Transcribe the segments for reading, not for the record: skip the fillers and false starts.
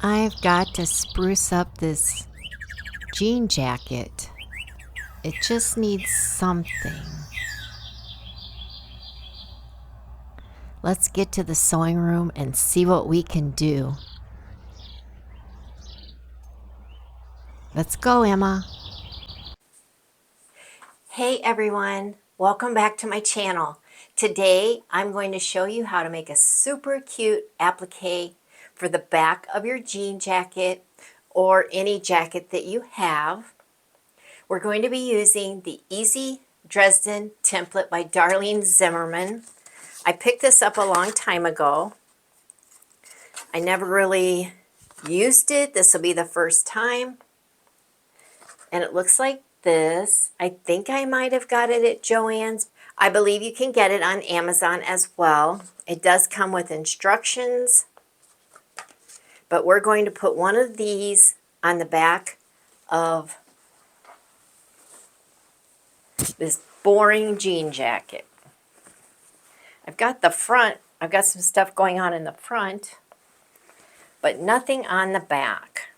I've got to spruce up this jean jacket. It just needs something. Let's get to the sewing room and see what we can do. Let's go, Emma. Hey everyone, welcome back to my channel. Today I'm going to show you how to make a super cute applique for the back of your jean jacket or any jacket that you have. We're going to be using the Easy Dresden Template by Darlene Zimmerman. I picked this up a long time ago. I never really used it. This will be the first time. And it looks like this. I think I might have got it at Joann's. I believe you can get it on Amazon as well. It does come with instructions. But we're going to put one of these on the back of this boring jean jacket. I've got the front, I've got some stuff going on in the front, but nothing on the back.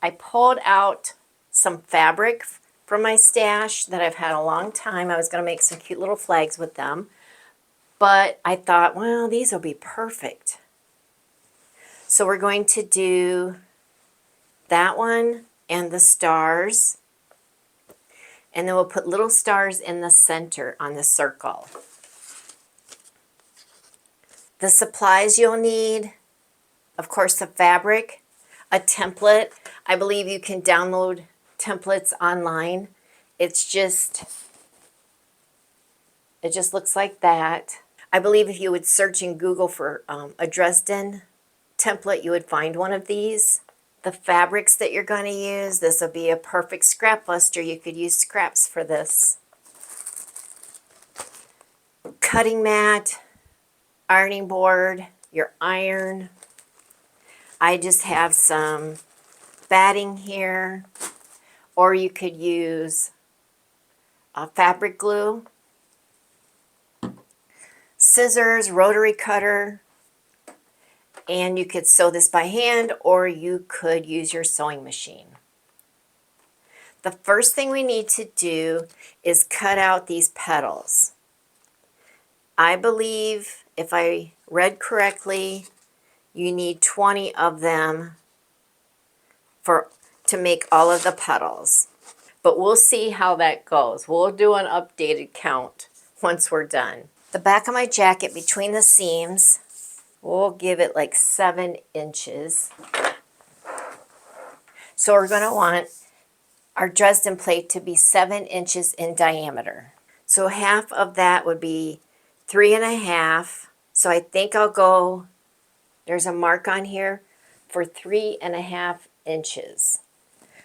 I pulled out some fabric from my stash that I've had a long time. I was going to make some cute little flags with them, but I thought, well, these will be perfect. So we're going to do that one and the stars. And then we'll put little stars in the center on the circle. The supplies you'll need, of course, the fabric, a template. I believe you can download templates online. It just looks like that. I believe if you would search in Google for a Dresden template, you would find one of these. The fabrics that you're going to use, this will be a perfect scrap buster. You could use scraps for this. Cutting mat, ironing board, your iron. I just have some batting here, or you could use fabric glue, scissors, rotary cutter, and you could sew this by hand or you could use your sewing machine. The first thing we need to do is cut out these petals. I believe, if I read correctly, you need 20 of them to make all of the petals. But we'll see how that goes. We'll do an updated count once we're done. The back of my jacket, between the seams, we'll give it like 7 inches. So we're going to want our Dresden plate to be 7 inches in diameter. So half of that would be 3.5. So I think I'll go, there's a mark on here for 3.5 inches.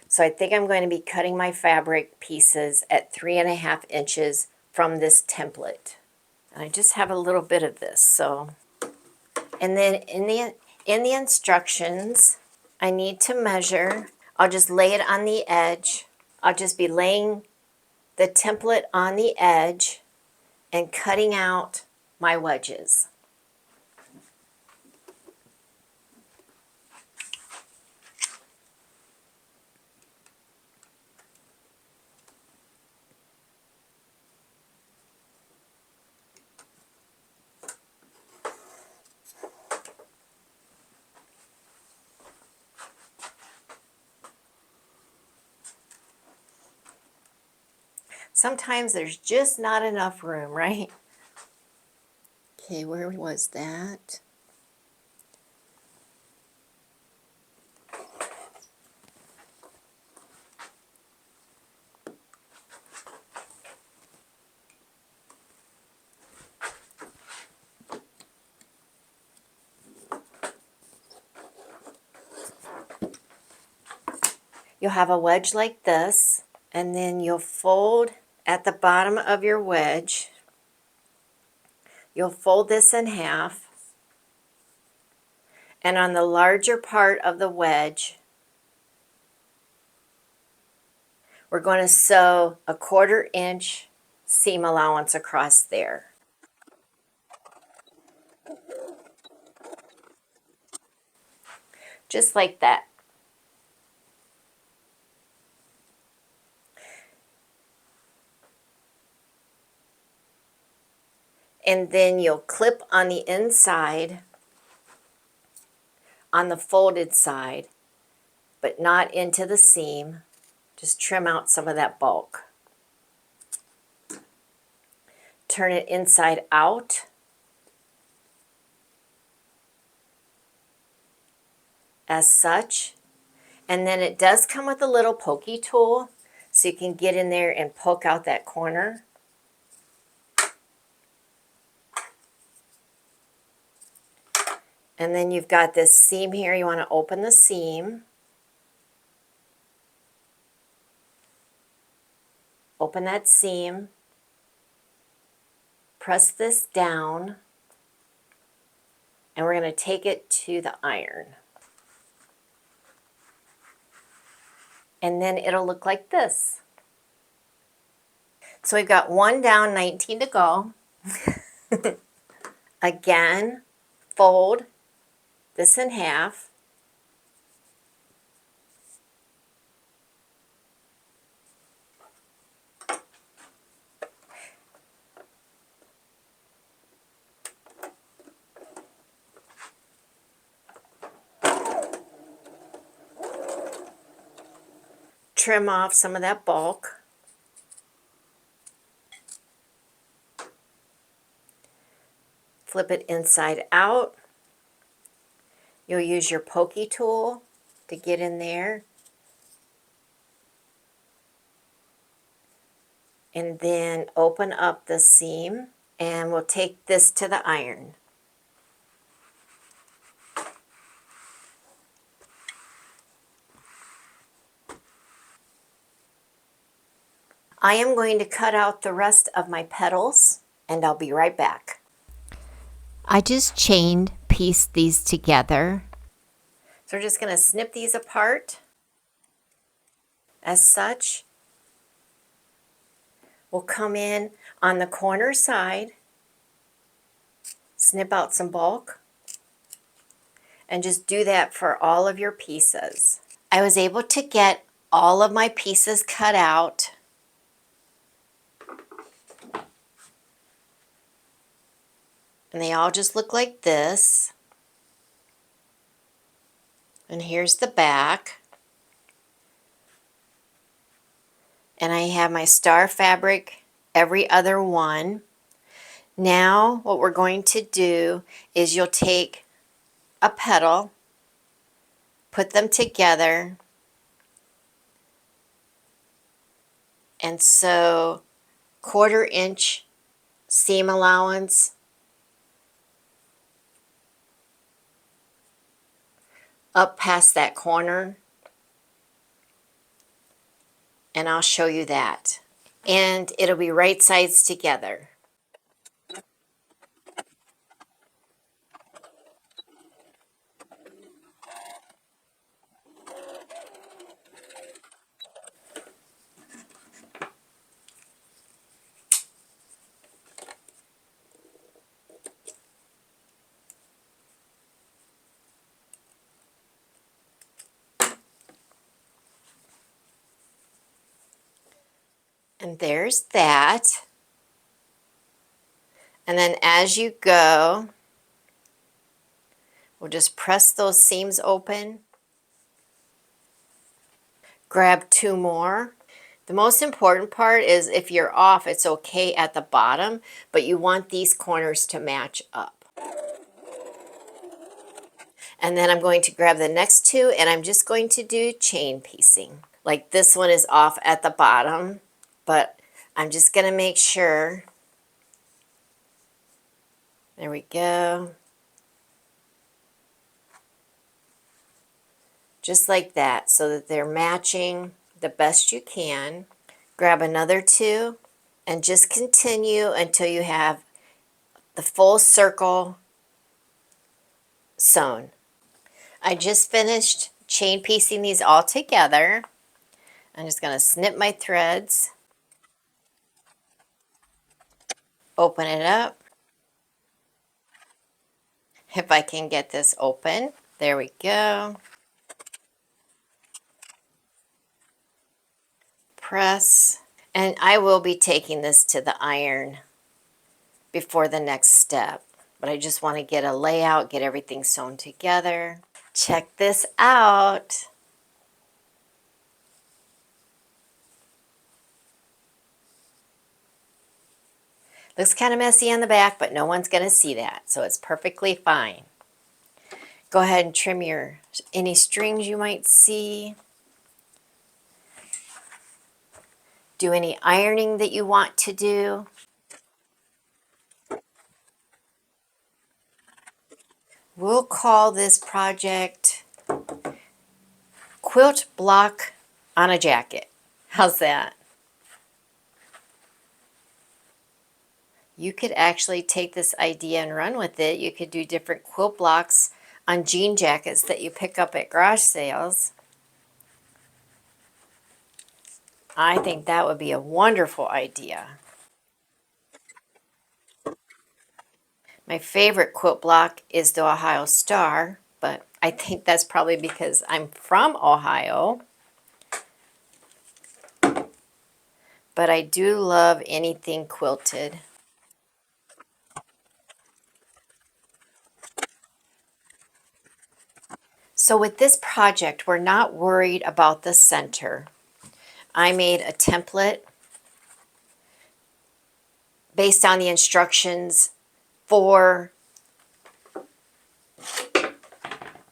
So I think I'm going to be cutting my fabric pieces at 3.5 inches from this template. And I just have a little bit of this, so. And then in the instructions, I need to measure. I'll just lay it on the edge. I'll just be laying the template on the edge and cutting out my wedges. Sometimes there's just not enough room, right? Okay, where was that? You'll have a wedge like this, and then you'll fold at the bottom of your wedge. You'll fold this in half, and on the larger part of the wedge, we're going to sew a 1/4 inch seam allowance across there. just like that. And then you'll clip on the inside, on the folded side, but not into the seam. Just trim out some of that bulk. Turn it inside out. As such. And then it does come with a little pokey tool, so you can get in there and poke out that corner. And then you've got this seam here. You want to open the seam. Open that seam. Press this down. And we're going to take it to the iron. And then it'll look like this. So we've got 1 down, 19 to go. Again, fold this in half. Trim off some of that bulk. Flip it inside out. You'll use your pokey tool to get in there. And then open up the seam, and we'll take this to the iron. I am going to cut out the rest of my petals, and I'll be right back. I just pieced these together. So we're just going to snip these apart as such. We'll come in on the corner side, snip out some bulk, and just do that for all of your pieces. I was able to get all of my pieces cut out. And they all just look like this. And here's the back. And I have my star fabric every other one. Now what we're going to do is you'll take a petal, put them together, and sew 1/4 inch seam allowance up past that corner, and I'll show you that. And it'll be right sides together. And there's that. And then as you go, we'll just press those seams open. Grab 2 more. The most important part is if you're off, it's okay at the bottom, but you want these corners to match up. And then I'm going to grab the next 2, and I'm just going to do chain piecing. Like this one is off at the bottom, but I'm just going to make sure. There we go. Just like that, so that they're matching the best you can. Grab another 2 and just continue until you have the full circle sewn. I just finished chain piecing these all together. I'm just going to snip my threads, open it up. If I can get this open, there we go. press. And I will be taking this to the iron before the next step. But I just want to get a layout, get everything sewn together. Check this out. Looks kind of messy on the back, but no one's going to see that, so it's perfectly fine. Go ahead and trim any strings you might see. Do any ironing that you want to do. We'll call this project Quilt Block on a Jacket. How's that? You could actually take this idea and run with it. You could do different quilt blocks on jean jackets that you pick up at garage sales. I think that would be a wonderful idea. My favorite quilt block is the Ohio Star, but I think that's probably because I'm from Ohio. But I do love anything quilted. So with this project, we're not worried about the center. I made a template based on the instructions for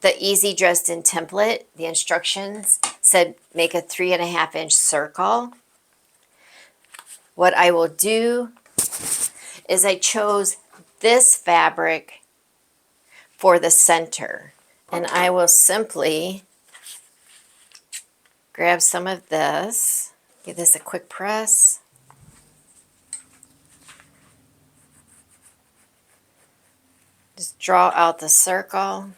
the Easy Dresden Template. The instructions said make a 3.5-inch circle. What I will do is I chose this fabric for the center, and I will simply grab some of this, give this a quick press. Just draw out the circle.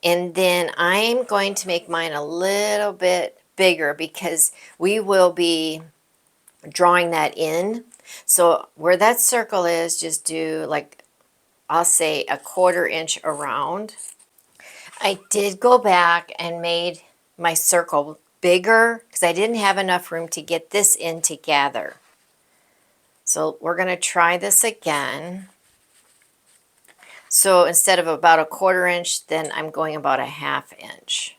And then I'm going to make mine a little bit bigger because we will be drawing that in. So where that circle is, just do like, I'll say a 1/4 inch around. I did go back and made my circle bigger because I didn't have enough room to get this in together. So we're going to try this again. So instead of about a 1/4 inch, then I'm going about a 1/2 inch.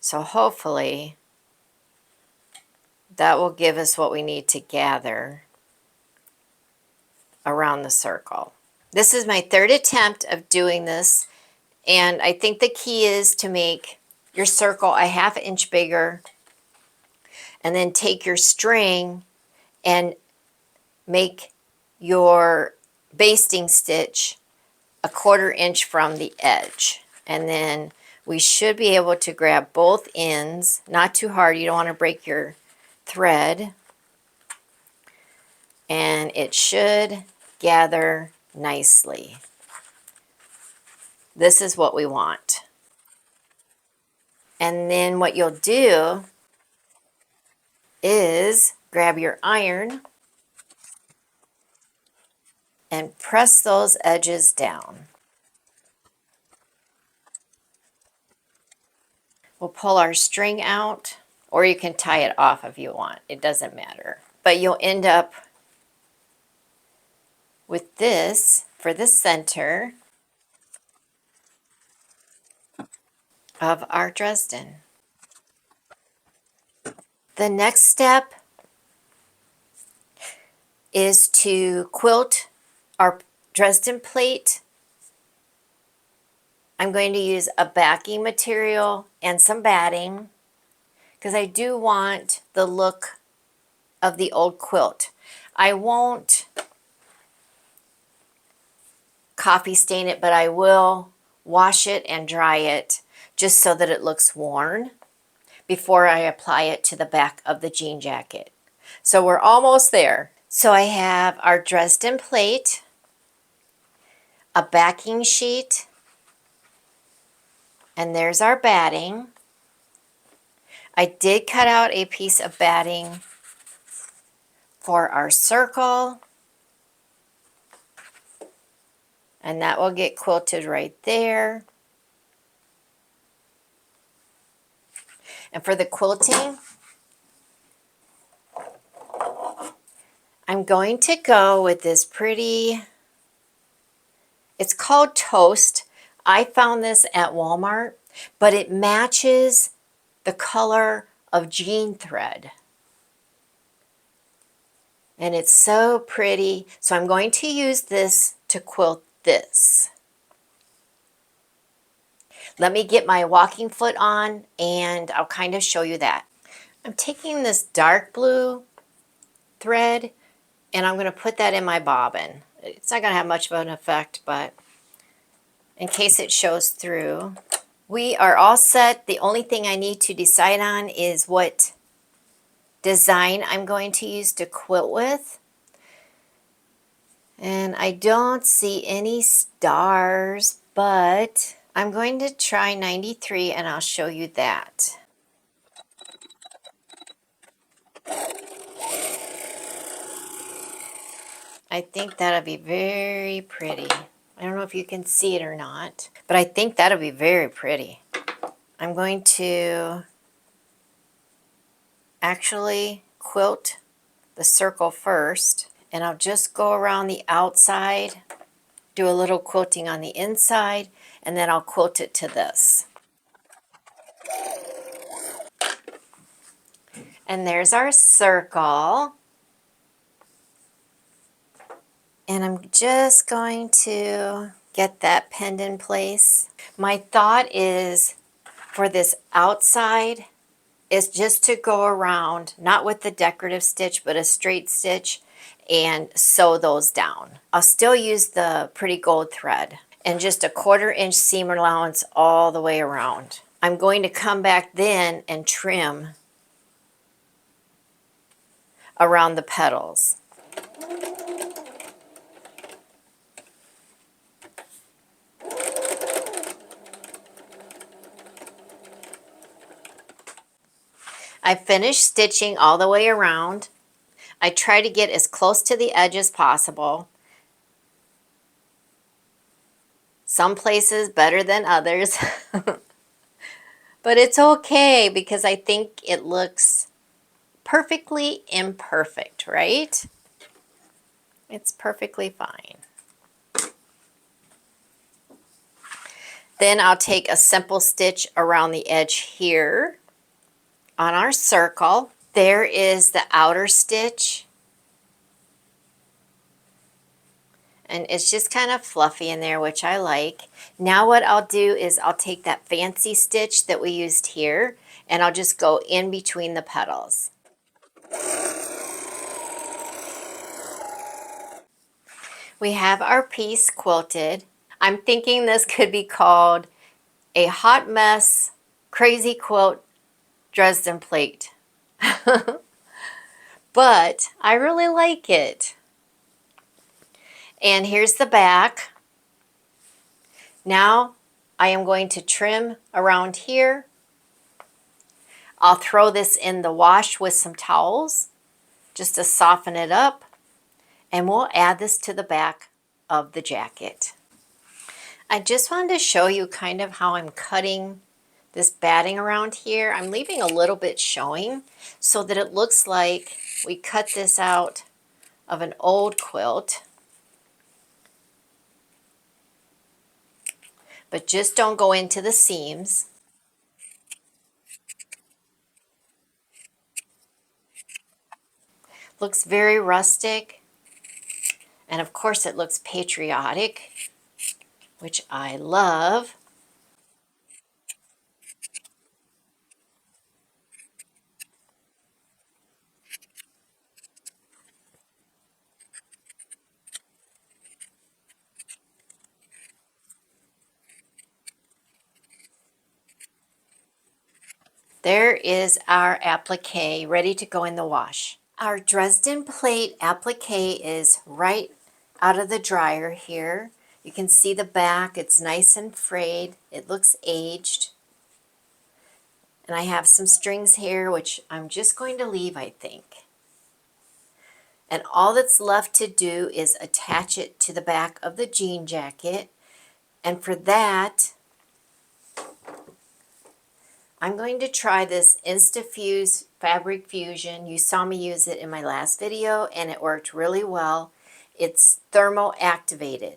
So hopefully that will give us what we need to gather around the circle. This is my 3rd attempt of doing this, and I think the key is to make your circle a 1/2 inch bigger, and then take your string and make your basting stitch a 1/4 inch from the edge. And then we should be able to grab both ends, not too hard, you don't want to break your thread, and it should gather nicely. This is what we want. And then what you'll do is grab your iron and press those edges down. We'll pull our string out, or you can tie it off if you want. It doesn't matter. But you'll end up with this for the center of our Dresden. The next step is to quilt our Dresden plate. I'm going to use a backing material and some batting because I do want the look of the old quilt. I won't coffee stain it, but I will wash it and dry it just so that it looks worn before I apply it to the back of the jean jacket. So we're almost there. So I have our Dresden plate, a backing sheet, and there's our batting. I did cut out a piece of batting for our circle, and that will get quilted right there. And for the quilting, I'm going to go with this pretty, it's called Toast. I found this at Walmart, but it matches the color of jean thread. And it's so pretty. So I'm going to use this to quilt this. Let me get my walking foot on and I'll kind of show you that. I'm taking this dark blue thread and I'm going to put that in my bobbin. It's not going to have much of an effect, but in case it shows through. We are all set. The only thing I need to decide on is what design I'm going to use to quilt with. And I don't see any stars, but I'm going to try 93 and I'll show you that. I think that'll be very pretty. I don't know if you can see it or not, but I think that'll be very pretty. I'm going to actually quilt the circle first, and I'll just go around the outside, do a little quilting on the inside, and then I'll quilt it to this. And there's our circle. And I'm just going to get that pinned in place. My thought is for this outside is just to go around, not with the decorative stitch, but a straight stitch, and sew those down. I'll still use the pretty gold thread and just a 1/4 inch seam allowance all the way around. I'm going to come back then and trim around the petals. I finished stitching all the way around. I try to get as close to the edge as possible. Some places better than others. But it's okay because I think it looks perfectly imperfect, right? It's perfectly fine. Then I'll take a simple stitch around the edge here on our circle. There is the outer stitch. And it's just kind of fluffy in there, which I like. Now what I'll do is I'll take that fancy stitch that we used here and I'll just go in between the petals. We have our piece quilted. I'm thinking this could be called a hot mess, crazy quilt, Dresden plate. But I really like it. And here's the back. Now I am going to trim around here. I'll throw this in the wash with some towels just to soften it up. And we'll add this to the back of the jacket. I just wanted to show you kind of how I'm cutting this batting around here. I'm leaving a little bit showing so that it looks like we cut this out of an old quilt. But just don't go into the seams. Looks very rustic. And of course it looks patriotic, which I love. There is our applique ready to go in the wash. Our Dresden plate applique is right out of the dryer here. You can see the back, it's nice and frayed. It looks aged. And I have some strings here, which I'm just going to leave, I think. And all that's left to do is attach it to the back of the jean jacket. And for that, I'm going to try this InstaFuse Fabric Fusion. You saw me use it in my last video and it worked really well. It's thermo activated.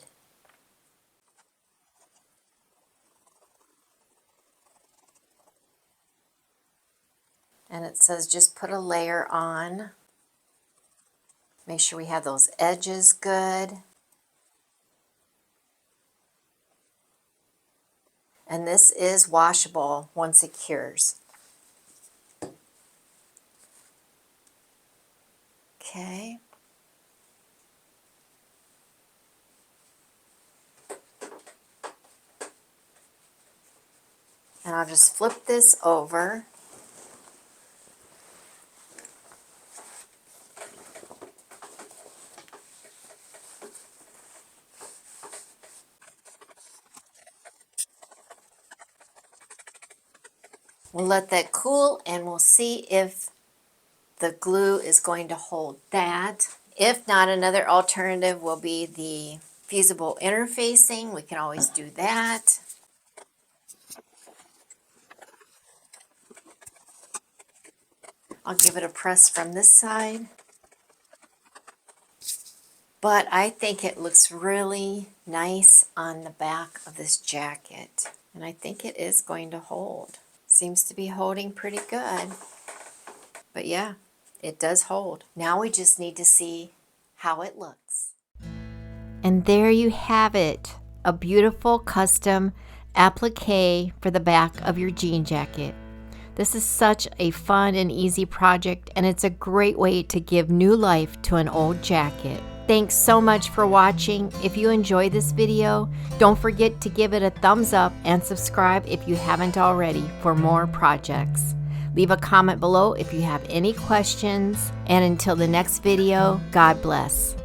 And it says just put a layer on. Make sure we have those edges good. And this is washable once it cures. Okay. And I'll just flip this over. We'll let that cool and we'll see if the glue is going to hold that. If not, another alternative will be the fusible interfacing. We can always do that. I'll give it a press from this side. But I think it looks really nice on the back of this jacket. And I think it is going to hold. Seems to be holding pretty good. But yeah, it does hold. Now we just need to see how it looks. And there you have it. A beautiful custom applique for the back of your jean jacket. This is such a fun and easy project, and it's a great way to give new life to an old jacket. Thanks so much for watching. If you enjoyed this video, don't forget to give it a thumbs up and subscribe if you haven't already for more projects. Leave a comment below if you have any questions, and until the next video, God bless.